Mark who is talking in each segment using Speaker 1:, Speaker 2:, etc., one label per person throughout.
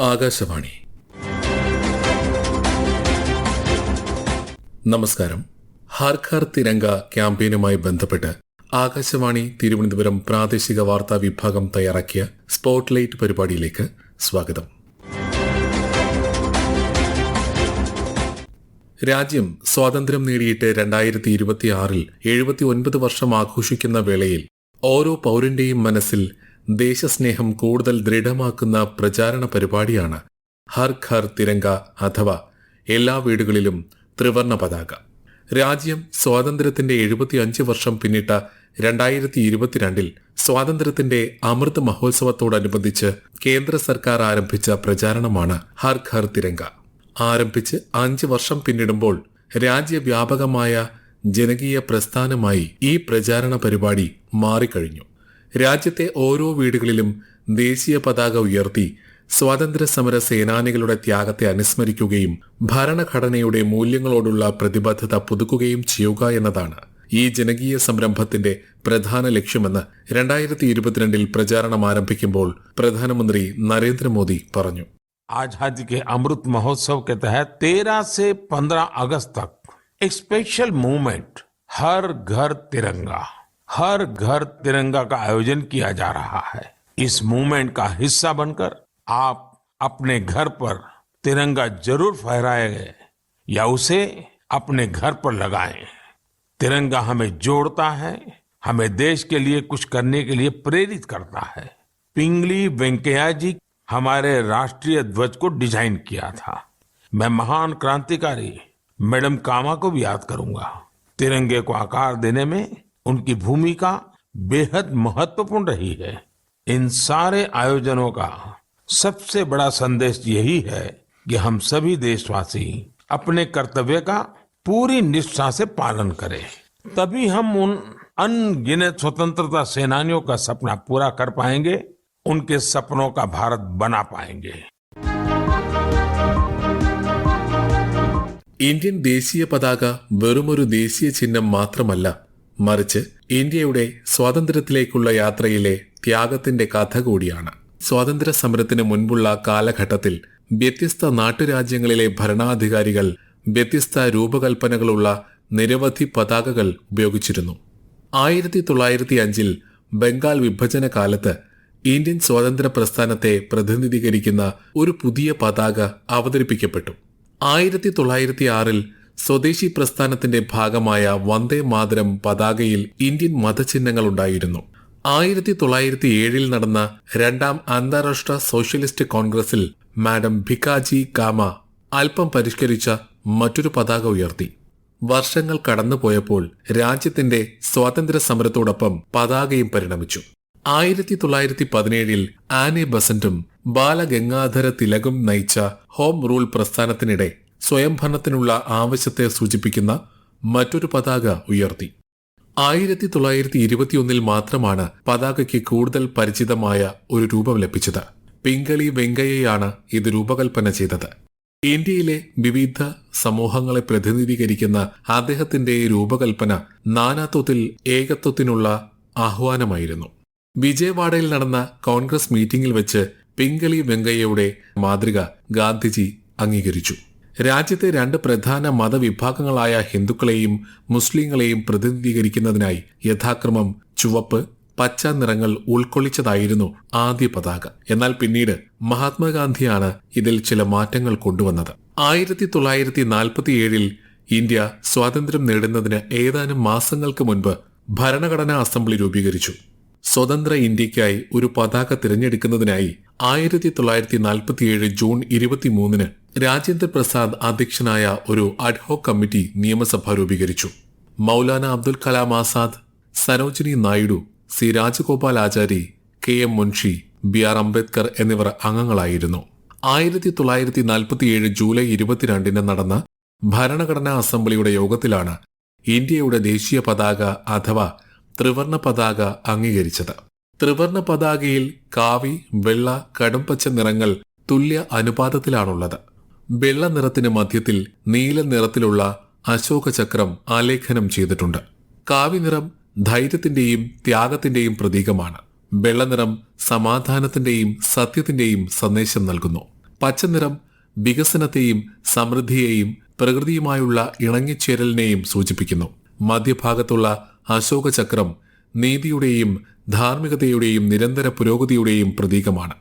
Speaker 1: ആകാശവാണി. നമസ്കാരം. ഹർ ഘർ തിരങ്ക ക്യാമ്പയിനുമായി ബന്ധപ്പെട്ട് ആകാശവാണി തിരുവനന്തപുരം പ്രാദേശിക വാർത്താ വിഭാഗം തയ്യാറാക്കിയ സ്പോട്ട്ലൈറ്റ് പരിപാടിയിലേക്ക് സ്വാഗതം. രാജ്യം സ്വാതന്ത്ര്യം നേടിയിട്ട് 2026 79 വർഷം ആഘോഷിക്കുന്ന വേളയിൽ ഓരോ പൗരന്റെയും മനസ്സിൽ ദേശസ്നേഹം കൂടുതൽ ദൃഢമാക്കുന്ന പ്രചാരണ പരിപാടിയാണ് ഹർ ഘർ തിരങ്ക അഥവാ എല്ലാ വീടുകളിലും ത്രിവർണ പതാക. രാജ്യം സ്വാതന്ത്ര്യത്തിന്റെ 75 വർഷം പിന്നിട്ട 2022 സ്വാതന്ത്ര്യത്തിന്റെ അമൃത് മഹോത്സവത്തോടനുബന്ധിച്ച് കേന്ദ്ര സർക്കാർ ആരംഭിച്ച പ്രചാരണമാണ് ഹർ ഘർ തിരങ്ക. ആരംഭിച്ച് 5 വർഷം പിന്നിടുമ്പോൾ രാജ്യവ്യാപകമായ ജനകീയ പ്രസ്ഥാനമായി ഈ പ്രചാരണ പരിപാടി മാറിക്കഴിഞ്ഞു. രാജ്യത്തെ ഓരോ വീടുകളിലും ദേശീയ പതാക ഉയർത്തി സ്വാതന്ത്ര്യ സമര സേനാനികളുടെ ത്യാഗത്തെ അനുസ്മരിക്കുകയും ഭരണഘടനയുടെ മൂല്യങ്ങളോടുള്ള പ്രതിബദ്ധത പുതുക്കുകയും ചെയ്യുക എന്നതാണ് ഈ ജനകീയ സംരംഭത്തിന്റെ പ്രധാന ലക്ഷ്യമെന്ന് 2022 പ്രചാരണം ആരംഭിക്കുമ്പോൾ പ്രധാനമന്ത്രി നരേന്ദ്രമോദി പറഞ്ഞു.
Speaker 2: आजादी के अमृत महोत्सव के तहत 13 से 15 अगस्त तक एक स्पेशल मूवमेंट हर घर तिरंगा का आयोजन किया जा रहा है. इस मूवमेंट का हिस्सा बनकर आप अपने घर पर तिरंगा जरूर फहराएं या उसे अपने घर पर लगाएं. तिरंगा हमें जोड़ता है, हमें देश के लिए कुछ करने के लिए प्रेरित करता है. पिंगली वेंकैया जी हमारे राष्ट्रीय ध्वज को डिजाइन किया था. मैं महान क्रांतिकारी मैडम कामा को भी याद करूंगा. तिरंगे को आकार देने में उनकी भूमिका बेहद महत्वपूर्ण रही है. इन सारे आयोजनों का सबसे बड़ा संदेश यही है कि हम सभी देशवासी अपने कर्तव्य का पूरी निष्ठा से पालन करें. तभी हम उन अनगिनत स्वतंत्रता सेनानियों का सपना पूरा कर पाएंगे, उनके सपनों का भारत बना पाएंगे.
Speaker 1: ഇന്ത്യൻ ദേശീയ പതാക വെറുമൊരു ദേശീയ ചിഹ്നം മാത്രമല്ല, മറിച്ച് ഇന്ത്യയുടെ സ്വാതന്ത്ര്യത്തിലേക്കുള്ള യാത്രയിലെ ത്യാഗത്തിന്റെ കഥ കൂടിയാണ്. സ്വാതന്ത്ര്യ സമരത്തിന് മുൻപുള്ള കാലഘട്ടത്തിൽ വ്യത്യസ്ത നാട്ടുരാജ്യങ്ങളിലെ ഭരണാധികാരികൾ വ്യത്യസ്ത രൂപകൽപ്പനകളുള്ള നിരവധി പതാകകൾ ഉപയോഗിച്ചിരുന്നു. 1905 ബംഗാൾ വിഭജന കാലത്ത് ഇന്ത്യൻ സ്വാതന്ത്ര്യ പ്രസ്ഥാനത്തെ പ്രതിനിധീകരിക്കുന്ന ഒരു പുതിയ പതാക അവതരിപ്പിക്കപ്പെട്ടു. 1906 സ്വദേശി പ്രസ്ഥാനത്തിന്റെ ഭാഗമായ വന്ദേ മാതരം പതാകയിൽ ഇന്ത്യൻ മതചിഹ്നങ്ങൾ ഉണ്ടായിരുന്നു. 1907 നടന്ന രണ്ടാം അന്താരാഷ്ട്ര സോഷ്യലിസ്റ്റ് കോൺഗ്രസിൽ മാഡം ഭിക്കാജി കാമ അല്പം പരിഷ്കരിച്ച മറ്റൊരു പതാക ഉയർത്തി. വർഷങ്ങൾ കടന്നുപോയപ്പോൾ രാജ്യത്തിന്റെ സ്വാതന്ത്ര്യ സമരത്തോടൊപ്പം പതാകയും പരിണമിച്ചു. 1917 ആനി ബസന്റും ബാലഗംഗാധര തിലകും നയിച്ച ഹോം റൂൾ പ്രസ്ഥാനത്തിനിടെ സ്വയംഭരണത്തിനുള്ള ആവശ്യത്തെ സൂചിപ്പിക്കുന്ന മറ്റൊരു പതാക ഉയർത്തി. 1921 മാത്രമാണ് പതാകയ്ക്ക് കൂടുതൽ പരിചിതമായ ഒരു രൂപം ലഭിച്ചത്. പിംഗളി വെങ്കയ്യയാണ് ഇത് രൂപകൽപ്പന ചെയ്തത്. ഇന്ത്യയിലെ വിവിധ സമൂഹങ്ങളെ പ്രതിനിധീകരിക്കുന്ന അദ്ദേഹത്തിന്റെ രൂപകൽപ്പന നാനാത്വത്തിൽ ഏകത്വത്തിനുള്ള ആഹ്വാനമായിരുന്നു. വിജയവാഡയിൽ നടന്ന കോൺഗ്രസ് മീറ്റിംഗിൽ വെച്ച് പിംഗളി വെങ്കയ്യയുടെ മാതൃക ഗാന്ധിജി അംഗീകരിച്ചു. രാജ്യത്തെ 2 പ്രധാന മതവിഭാഗങ്ങളായ ഹിന്ദുക്കളെയും മുസ്ലിങ്ങളെയും പ്രതിനിധീകരിക്കുന്നതിനായി യഥാക്രമം ചുവപ്പ്, പച്ച നിറങ്ങൾ ഉൾക്കൊള്ളിച്ചതായിരുന്നു ആദ്യ പതാക. എന്നാൽ പിന്നീട് മഹാത്മാഗാന്ധിയാണ് ഇതിൽ ചില മാറ്റങ്ങൾ കൊണ്ടുവന്നത്. 1947 ഇന്ത്യ സ്വാതന്ത്ര്യം നേടുന്നതിന് ഏതാനും മാസങ്ങൾക്ക് മുൻപ് ഭരണഘടനാ അസംബ്ലി രൂപീകരിച്ചു. സ്വതന്ത്ര ഇന്ത്യയ്ക്കായി ഒരു പതാക തിരഞ്ഞെടുക്കുന്നതിനായി 1947 ജൂൺ 23 രാജേന്ദ്ര പ്രസാദ് അധ്യക്ഷനായ ഒരു അഡ്ഹോക് കമ്മിറ്റി നിയമസഭ രൂപീകരിച്ചു. Maulana Abdul Kalam Azad, Sarojini Naidu, C Rajagopalachari, KM Munshi, BR Ambedkar എന്നിവർ അംഗങ്ങളായിരുന്നു. 1947 ജൂലൈ 22 നടന്ന ഭരണഘടനാ അസംബ്ലിയുടെ യോഗത്തിലാണ് ഇന്ത്യയുടെ ദേശീയ പതാക അഥവാ ത്രിവർണ പതാക അംഗീകരിച്ചത്. ത്രിവർണ പതാകയിൽ കാവി, വെള്ള, കടുംപച്ച നിറങ്ങൾ തുല്യ അനുപാതത്തിലാണുള്ളത്. വെള്ള നിറത്തിന് മധ്യത്തിൽ നീല നിറത്തിലുള്ള അശോകചക്രം ആലേഖനം ചെയ്തിട്ടുണ്ട്. കാവി നിറം ധൈര്യത്തിന്റെയും ത്യാഗത്തിന്റെയും പ്രതീകമാണ്. വെള്ളനിറം സമാധാനത്തിന്റെയും സത്യത്തിന്റെയും സന്ദേശം നൽകുന്നു. പച്ചനിറം വികസനത്തെയും സമൃദ്ധിയെയും പ്രകൃതിയുമായുള്ള ഇണങ്ങിച്ചേരലിനെയും സൂചിപ്പിക്കുന്നു. മധ്യഭാഗത്തുള്ള അശോകചക്രം നീതിയുടെയും ധാർമ്മികതയുടെയും നിരന്തര പുരോഗതിയുടെയും പ്രതീകമാണ്.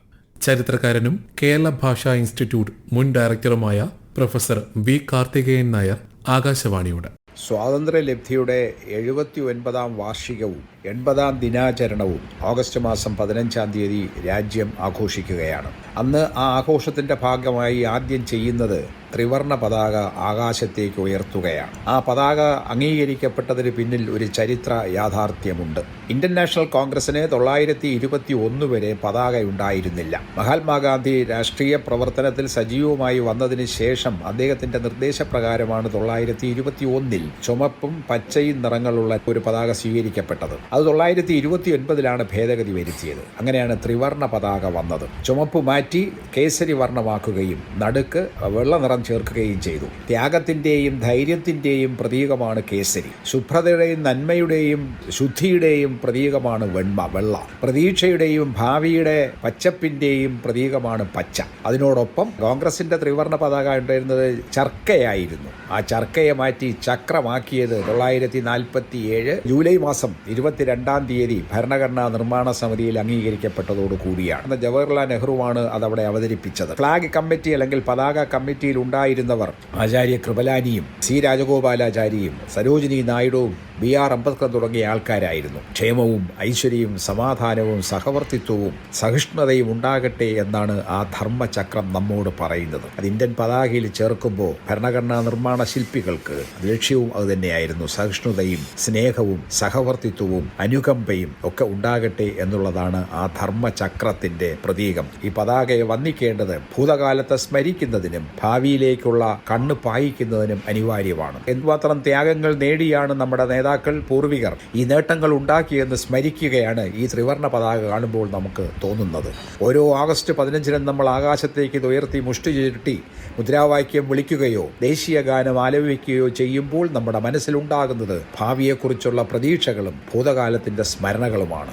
Speaker 1: ചരിത്രകാരനും കേരള ഭാഷാ ഇൻസ്റ്റിറ്റ്യൂട്ട് മുൻ ഡയറക്ടറുമായ പ്രൊഫസർ വി കാർത്തികേയൻ നായർ ആകാശവാണിയോട്.
Speaker 3: സ്വാതന്ത്ര്യലബ്ധിയുടെ 79-ാം വാർഷികവും 80-ാം ദിനാചരണവും ഓഗസ്റ്റ് മാസം 15-ാം തീയതി രാജ്യം ആഘോഷിക്കുകയാണ്. അന്ന് ആ ആഘോഷത്തിന്റെ ഭാഗമായി ആദ്യം ചെയ്യുന്നത് ത്രിവർണ പതാക ആകാശത്തേക്ക് ഉയർത്തുകയാണ്. ആ പതാക അംഗീകരിക്കപ്പെട്ടതിന് പിന്നിൽ ഒരു ചരിത്ര യാഥാർത്ഥ്യമുണ്ട്. ഇന്ത്യൻ നാഷണൽ കോൺഗ്രസിന് 1921 വരെ പതാക ഉണ്ടായിരുന്നില്ല. മഹാത്മാഗാന്ധി രാഷ്ട്രീയ പ്രവർത്തനത്തിൽ സജീവമായി വന്നതിന് ശേഷം അദ്ദേഹത്തിന്റെ നിർദ്ദേശപ്രകാരമാണ് 1921 ചുമപ്പും പച്ചയും നിറങ്ങളുള്ള ഒരു പതാക സ്വീകരിക്കപ്പെട്ടത്. അത് 1929 ഭേദഗതി വരുത്തിയത്. അങ്ങനെയാണ് ത്രിവർണ പതാക വന്നത്. ചുമപ്പ് മാറ്റി കേസരി വർണ്ണമാക്കുകയും നടുക്ക് വെള്ള നിറം ചേർക്കുകയും ചെയ്തു. ത്യാഗത്തിന്റെയും ധൈര്യത്തിന്റെയും പ്രതീകമാണ് കേസരി. ശുഭ്രതയുടെയും നന്മയുടെയും ശുദ്ധിയുടെയും പ്രതീകമാണ് വെള്ള. പ്രതീക്ഷയുടെയും ഭാവിയുടെ പച്ചപ്പിന്റെയും പ്രതീകമാണ് പച്ച. അതിനോടൊപ്പം കോൺഗ്രസിന്റെ ത്രിവർണ പതാക ഉണ്ടായിരുന്നത് ചർക്കയായിരുന്നു. ആ ചർക്കയെ മാറ്റി ചക്രമാക്കിയത് 1947 ജൂലൈ മാസം 22-ാം തീയതി ഭരണഘടനാ നിർമ്മാണ സമിതിയിൽ അംഗീകരിക്കപ്പെട്ടതോടുകൂടിയാണ്. ജവഹർലാൽ നെഹ്റുവാണ് അതവിടെ അവതരിപ്പിച്ചത്. ഫ്ലാഗ് കമ്മിറ്റി അല്ലെങ്കിൽ പതാക കമ്മിറ്റിയിൽ ഉണ്ടായിരുന്നവർ ആചാര്യ കൃപലാനിയും സി രാജഗോപാലാചാരിയും സരോജിനി നായിഡുവും BR അംബേദ്കർ തുടങ്ങിയ ആൾക്കാരായിരുന്നു. ക്ഷേമവും ഐശ്വര്യവും സമാധാനവും സഹവർത്തിത്വവും സഹിഷ്ണുതയും ഉണ്ടാകട്ടെ എന്നാണ് ആ ധർമ്മചക്രം നമ്മോട് പറയുന്നത്. അത് ഇന്ത്യൻ പതാകയിൽ ചേർക്കുമ്പോൾ ഭരണഘടനാ നിർമ്മാണ ശില്പികൾക്ക് ലക്ഷ്യവും അതുതന്നെയായിരുന്നു. സഹിഷ്ണുതയും സ്നേഹവും സഹവർത്തിത്വവും അനുകമ്പയും ഒക്കെ ഉണ്ടാകട്ടെ എന്നുള്ളതാണ് ആ ധർമ്മചക്രത്തിന്റെ പ്രതീകം. ഈ പതാകയെ വന്ദിക്കേണ്ടത് ഭൂതകാലത്തെ സ്മരിക്കുന്നതിനും ഭാവിയിലേക്കുള്ള കണ്ണ് പായിക്കുന്നതിനും അനിവാര്യമാണ്. എന്തുമാത്രം ത്യാഗങ്ങൾ നേടിയാണ് നമ്മുടെ നേതാക്കൾ പൂർവികർ ഈ നേട്ടങ്ങൾ ഉണ്ടാക്കിയെന്ന് സ്മരിക്കുകയാണ് ഈ ത്രിവർണ പതാക കാണുമ്പോൾ നമുക്ക് തോന്നുന്നത്. ഓരോ ഓഗസ്റ്റ് 15-നും നമ്മൾ ആകാശത്തേക്ക് ഇത് ഉയർത്തി മുഷ്ടി ചുരുട്ടി മുദ്രാവാക്യം വിളിക്കുകയോ ദേശീയ ഗാനം ആലപിക്കുകയോ ചെയ്യുമ്പോൾ നമ്മുടെ മനസ്സിലുണ്ടാകുന്നത് ഭാവിയെക്കുറിച്ചുള്ള പ്രതീക്ഷകളും ഭൂതകാലത്തിന്റെ സ്മരണകളുമാണ്.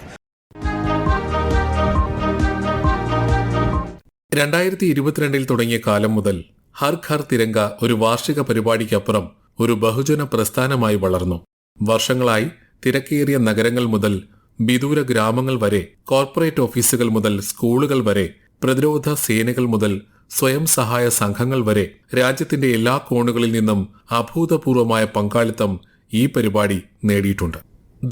Speaker 1: 2022 തുടങ്ങിയ കാലം മുതൽ ഹർ ഘർ തിരങ്ക ഒരു വാർഷിക പരിപാടിക്കപ്പുറം ഒരു ബഹുജന പ്രസ്ഥാനമായി വളർന്നു. വർഷങ്ങളായി തിരക്കേറിയ നഗരങ്ങൾ മുതൽ വിദൂര ഗ്രാമങ്ങൾ വരെ, കോർപ്പറേറ്റ് ഓഫീസുകൾ മുതൽ സ്കൂളുകൾ വരെ, പ്രതിരോധ സേനകൾ മുതൽ സ്വയം സഹായ സംഘങ്ങൾ വരെ രാജ്യത്തിന്റെ എല്ലാ കോണുകളിൽ നിന്നും അഭൂതപൂർവമായ പങ്കാളിത്തം ഈ പരിപാടി നേടിയിട്ടുണ്ട്.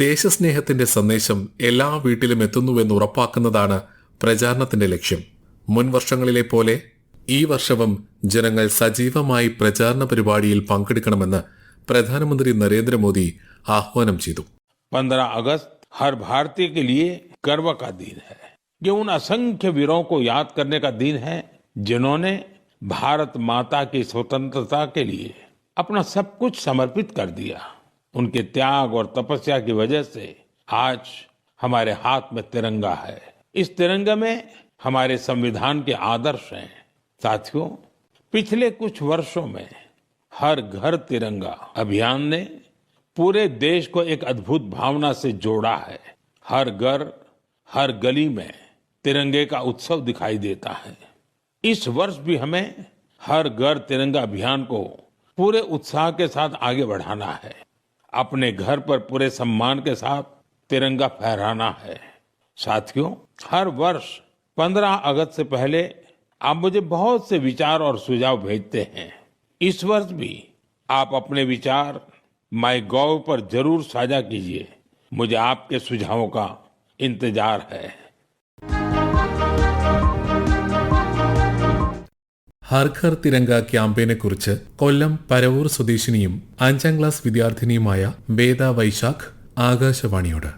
Speaker 1: ദേശസ്നേഹത്തിന്റെ സന്ദേശം എല്ലാ വീട്ടിലും എത്തുന്നുവെന്ന് ഉറപ്പാക്കുന്നതാണ് പ്രചാരണത്തിന്റെ ലക്ഷ്യം. മുൻ വർഷങ്ങളിലെ പോലെ ഈ വർഷവും ജനങ്ങൾ സജീവമായി പ്രചാരണ പരിപാടിയിൽ പങ്കെടുക്കണമെന്ന് പ്രധാനമന്ത്രി നരേന്ദ്രമോദി ആഹ്വാനം ചെയ്തു.
Speaker 2: 15 अगस्त हर भारतीय के लिए गर्व का दिन है. ये उन असंख्य वीरों को याद करने का दिन है जिन्होंने भारत माता की स्वतंत्रता के लिए अपना सब कुछ समर्पित कर दिया. उनके त्याग और तपस्या की वजह से आज हमारे हाथ में तिरंगा है. इस तिरंगे में हमारे संविधान के आदर्श हैं. साथियों, पिछले कुछ वर्षों में हर घर तिरंगा अभियान ने पूरे देश को एक अद्भुत भावना से जोड़ा है. हर घर, हर गली में तिरंगे का उत्सव दिखाई देता है. इस वर्ष भी हमें हर घर तिरंगा अभियान को पूरे उत्साह के साथ आगे बढ़ाना है. अपने घर पर पूरे सम्मान के साथ तिरंगा फहराना है. साथियों, हर वर्ष 15 अगस्त से पहले आप मुझे बहुत से विचार और सुझाव भेजते हैं. इस वर्ष भी आप अपने विचार MyGov पर जरूर साझा कीजिए. मुझे आपके सुझावों का इंतजार है.
Speaker 1: ഹർ ഘർ തിരങ്ക ക്യാമ്പയിനെ കുറിച്ച് കൊല്ലം പരവൂർ സ്വദേശിനിയും 5ാം ക്ലാസ് വിദ്യാർത്ഥിനിയുമായ വേദ വൈശാഖ് ആകാശവാണിയോട്.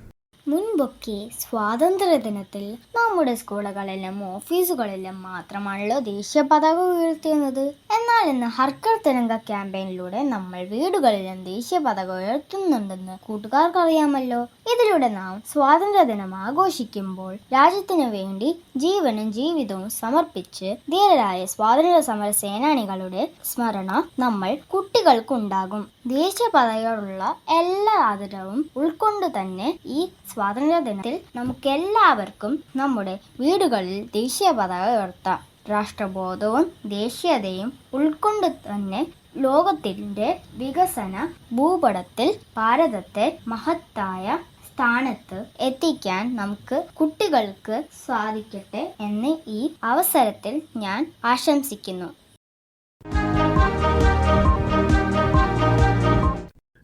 Speaker 4: മുൻപൊക്കെ സ്വാതന്ത്ര്യദിനത്തിൽ നമ്മുടെ സ്കൂളുകളിലും ഓഫീസുകളിലും മാത്രമാണല്ലോ ദേശീയ പതാക ഉയർത്തുന്നത്. എന്നാൽ ഇന്ന് ഹർ ഘർ തിരങ്ക ക്യാമ്പയിനിലൂടെ നമ്മൾ വീടുകളിലും ദേശീയ പതാക ഉയർത്തുന്നുണ്ടെന്ന് കൂട്ടുകാർക്ക് അറിയാമല്ലോ. ഇതിലൂടെ നാം സ്വാതന്ത്ര്യദിനം ആഘോഷിക്കുമ്പോൾ രാജ്യത്തിനു വേണ്ടി ജീവനും ജീവിതവും സമർപ്പിച്ച് ധീരരായ സ്വാതന്ത്ര്യ സമര സേനാനികളുടെ സ്മരണ നമ്മൾ കുട്ടികൾക്കുണ്ടാകും. ദേശീയ പതാകയോടുള്ള എല്ലാ ആദരവും ഉൾക്കൊണ്ട് തന്നെ ഈ സ്വാതന്ത്ര്യ ദിനത്തിൽ നമുക്കെല്ലാവർക്കും നമ്മുടെ വീടുകളിൽ ദേശീയ പതാക ഉയർത്താം. രാഷ്ട്രബോധവും ദേശീയതയും ഉൾക്കൊണ്ട് തന്നെ ലോകത്തിൻ്റെ വികസന ഭൂപടത്തിൽ ഭാരതത്തെ മഹത്തായ സ്ഥാനത്ത് എത്തിക്കാൻ നമുക്ക് കുട്ടികൾക്ക് സാധിക്കട്ടെ എന്ന് ഈ അവസരത്തിൽ ഞാൻ ആശംസിക്കുന്നു.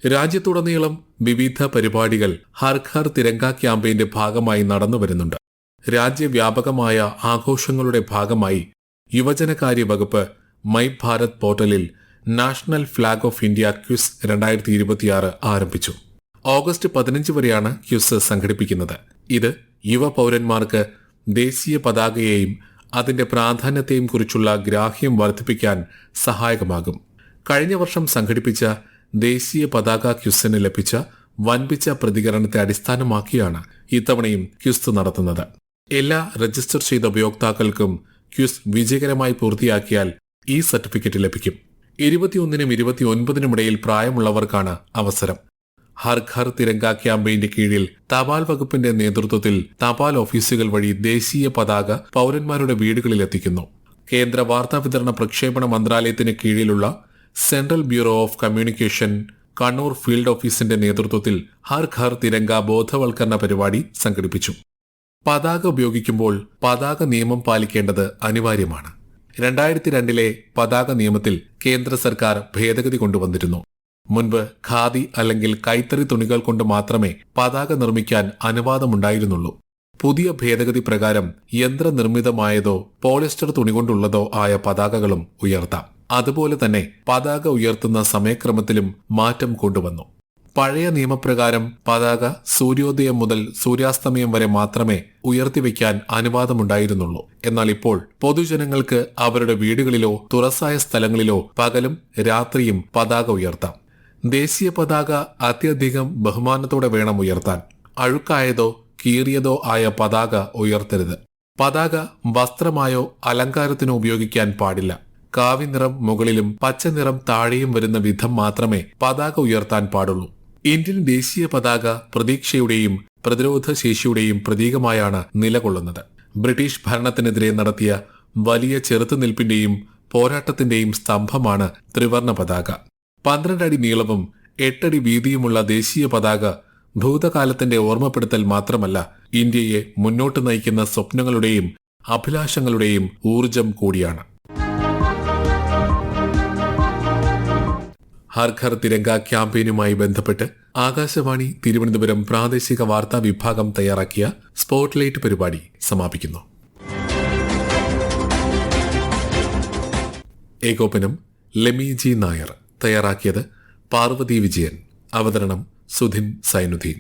Speaker 1: രാജ്യത്തുടനീളം വിവിധ പരിപാടികൾ ഹർ ഘർ തിരങ്ക ക്യാമ്പയിന്റെ ഭാഗമായി നടന്നു വരുന്നുണ്ട്. രാജ്യവ്യാപകമായ ആഘോഷങ്ങളുടെ ഭാഗമായി യുവജനകാര്യ വകുപ്പ് മൈ ഭാരത് പോർട്ടലിൽ national flag off India quiz 2026 ആരംഭിച്ചു. ഓഗസ്റ്റ് 15 വരെയാണ് ക്വിസ് സംഘടിപ്പിക്കുന്നത്. ഇത് യുവ പൗരന്മാർക്ക് ദേശീയ പതാകയെയും അതിന്റെ പ്രാധാന്യത്തെയും കുറിച്ചുള്ള ഗ്രാഹ്യം വർദ്ധിപ്പിക്കാൻ സഹായകമാകും. കഴിഞ്ഞ വർഷം സംഘടിപ്പിച്ച ദേശീയ പതാക ക്വിസിന് ലഭിച്ച വൻപിച്ച പ്രതികരണത്തെ അടിസ്ഥാനമാക്കിയാണ് ഇത്തവണയും ക്വിസ് നടത്തുന്നത്. എല്ലാ രജിസ്റ്റർ ചെയ്ത ഉപയോക്താക്കൾക്കും ക്വിസ് വിജയകരമായി പൂർത്തിയാക്കിയാൽ ഈ സർട്ടിഫിക്കറ്റ് ലഭിക്കും. 21-നും 29-നും ഇടയിൽ പ്രായമുള്ളവർക്കാണ് അവസരം. ഹർ ഘർ തിരങ്ക ക്യാമ്പയിന്റെ കീഴിൽ തപാൽ വകുപ്പിന്റെ നേതൃത്വത്തിൽ തപാൽ ഓഫീസുകൾ വഴി ദേശീയ പതാക പൗരന്മാരുടെ വീടുകളിൽ എത്തിക്കുന്നു. കേന്ദ്ര വാർത്താവിതരണ പ്രക്ഷേപണ മന്ത്രാലയത്തിന് കീഴിലുള്ള central bureau of communication Kannur field ഓഫീസിന്റെ നേതൃത്വത്തിൽ ഹർ ഘർ തിരങ്ക ബോധവൽക്കരണ പരിപാടി സംഘടിപ്പിച്ചു. പതാക ഉപയോഗിക്കുമ്പോൾ പതാക നിയമം പാലിക്കേണ്ടത് അനിവാര്യമാണ്. 2002 പതാക നിയമത്തിൽ കേന്ദ്ര സർക്കാർ ഭേദഗതി കൊണ്ടുവന്നിരുന്നു. മുൻപ് ഖാദി അല്ലെങ്കിൽ കൈത്തറി തുണികൾ കൊണ്ട് മാത്രമേ പതാക നിർമ്മിക്കാൻ അനുവാദമുണ്ടായിരുന്നുള്ളൂ. പുതിയ ഭേദഗതി പ്രകാരം യന്ത്രനിർമ്മിതമായതോ പോളിസ്റ്റർ തുണികൊണ്ടുള്ളതോ ആയ പതാകകളും ഉയർത്താം. അതുപോലെ തന്നെ പതാക ഉയർത്തുന്ന സമയക്രമത്തിലും മാറ്റം കൊണ്ടുവന്നു. പഴയ നിയമപ്രകാരം പതാക സൂര്യോദയം മുതൽ സൂര്യാസ്തമയം വരെ മാത്രമേ ഉയർത്തിവെക്കാൻ അനുവാദമുണ്ടായിരുന്നുള്ളൂ. എന്നാൽ ഇപ്പോൾ പൊതുജനങ്ങൾക്ക് അവരുടെ വീടുകളിലോ തുറസായ സ്ഥലങ്ങളിലോ പകലും രാത്രിയും പതാക ഉയർത്താം. ദേശീയ പതാക അത്യധികം ബഹുമാനത്തോടെ വേണം ഉയർത്താൻ. അഴുക്കായതോ കീറിയതോ ആയ പതാക ഉയർത്തരുത്. പതാക വസ്ത്രമായോ അലങ്കാരത്തിനോ ഉപയോഗിക്കാൻ പാടില്ല. കാവിനിറം മുകളിലും പച്ചനിറം താഴെയും വരുന്ന വിധം മാത്രമേ പതാക ഉയർത്താൻ പാടുള്ളൂ. ഇന്ത്യൻ ദേശീയ പതാക പ്രതീക്ഷയുടെയും പ്രതിരോധ ശേഷിയുടെയും പ്രതീകമായാണ് നിലകൊള്ളുന്നത്. ബ്രിട്ടീഷ് ഭരണത്തിനെതിരെ നടത്തിയ വലിയ ചെറുത്തുനിൽപ്പിന്റെയും പോരാട്ടത്തിന്റെയും സ്തംഭമാണ് ത്രിവർണ പതാക. 12 അടി നീളവും 8 അടി വീതിയുമുള്ള ദേശീയ പതാക ഭൂതകാലത്തിന്റെ ഓർമ്മപ്പെടുത്തൽ മാത്രമല്ല, ഇന്ത്യയെ മുന്നോട്ട് നയിക്കുന്ന സ്വപ്നങ്ങളുടെയും അഭിലാഷങ്ങളുടെയും ഊർജം കൂടിയാണ്. ഹർ ഘർ തിരങ്ക ക്യാമ്പയിനുമായി ബന്ധപ്പെട്ട് ആകാശവാണി തിരുവനന്തപുരം പ്രാദേശിക വാർത്താ വിഭാഗം തയ്യാറാക്കിയ സ്പോട്ട്ലൈറ്റ് പരിപാടി സമാപിക്കുന്നു. ഏകോപനം ലെമി ജി നായർ. തയ്യാറാക്കിയത് പാർവതി വിജയൻ. അവതരണം സുധിൻ സൈനുദ്ദീൻ.